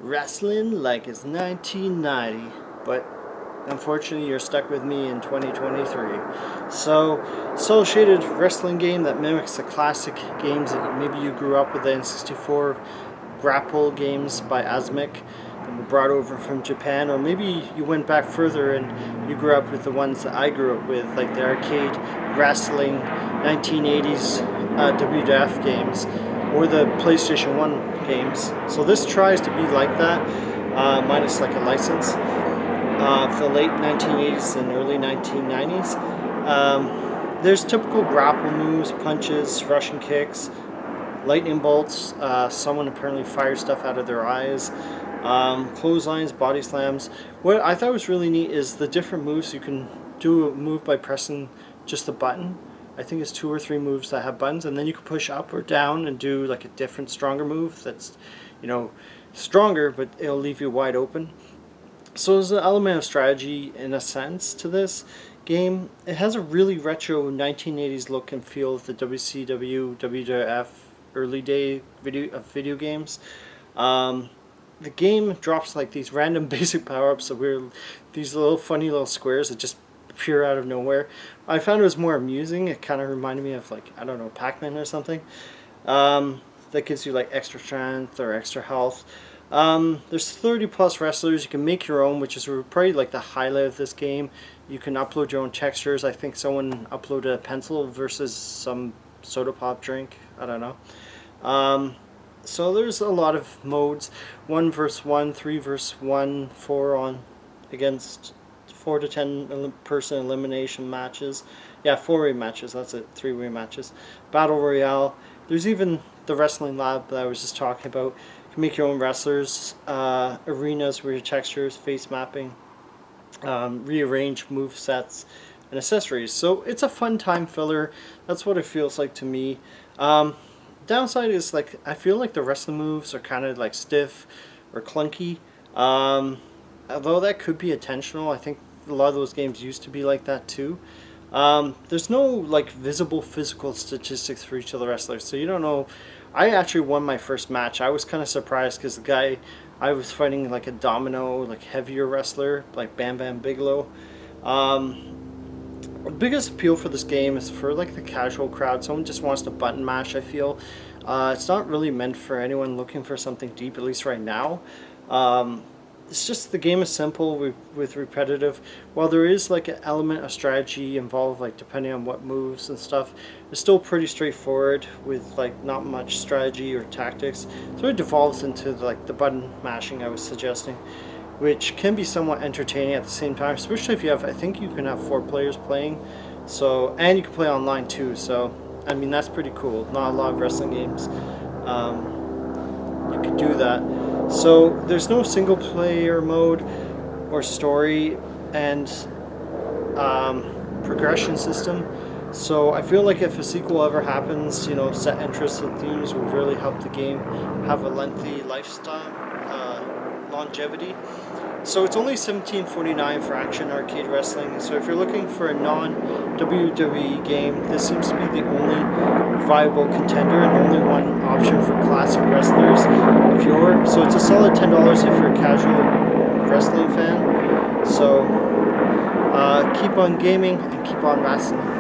wrestling like it's 1990, but unfortunately you're stuck with me in 2023. So, associated wrestling game that mimics the classic games that maybe you grew up with, the N64 grapple games by Asmic that were brought over from Japan, or maybe you went back further and you grew up with the ones that I grew up with, like the arcade wrestling 1980s WWF games, or the PlayStation 1 games. So this tries to be like that, minus like a license, for the late 1980s and early 1990s. There's typical grapple moves, punches, Russian kicks, lightning bolts, someone apparently fires stuff out of their eyes, clotheslines, body slams. What I thought was really neat is the different moves. You can do a move by pressing just the button. I think it's 2 or 3 moves that have buttons, and then you can push up or down and do like a different, stronger move that's, stronger, but it'll leave you wide open. So there's an element of strategy in a sense to this game. It has a really retro 1980s look and feel of the WCW, WWF early day video games. The game drops like these random basic power-ups that were these little funny little squares that just appear out of nowhere. I found it was more amusing. It kind of reminded me of, like, I don't know, Pac-Man or something. That gives you like extra strength or extra health. There's 30 plus wrestlers. You can make your own, which is probably like the highlight of this game. You can upload your own textures. I think someone uploaded a pencil versus some soda pop drink. I don't know. So there's a lot of modes: 1 versus 1, 3 versus 1, 4 on against 4 to 10 person elimination matches. Yeah, 4-way matches. That's it. 3-way matches. Battle Royale. There's even the wrestling lab that I was just talking about. You can make your own wrestlers. Arenas where your textures, face mapping, rearrange move sets and accessories. So it's a fun time filler. That's what it feels like to me. Downside is, like, I feel like the wrestling moves are kind of like stiff or clunky. Although that could be intentional. I think a lot of those games used to be like that too. There's no like visible physical statistics for each of the wrestlers, so you don't know. I actually won my first match. I was kind of surprised because the guy I was fighting, like a domino, like heavier wrestler, like Bam Bam Bigelow. The biggest appeal for this game is for like the casual crowd. Someone just wants to button mash, I feel. It's not really meant for anyone looking for something deep, at least right now. It's just, the game is simple with repetitive. While there is like an element of strategy involved, like depending on what moves and stuff, it's still pretty straightforward with like not much strategy or tactics. So it devolves into like the button mashing I was suggesting, which can be somewhat entertaining at the same time, especially if you have, I think you can have 4 players playing, so, and you can play online too, so I mean that's pretty cool. Not a lot of wrestling games you can do that. So there's no single player mode or story and progression system. So I feel like if a sequel ever happens, set interests and themes would really help the game have a lengthy lifestyle, longevity. So it's only $17.49 for action arcade wrestling. So if you're looking for a non-WWE game, this seems to be the only viable contender and only one option for classic wrestlers. So it's a solid $10 if you're a casual wrestling fan. So keep on gaming and keep on wrestling.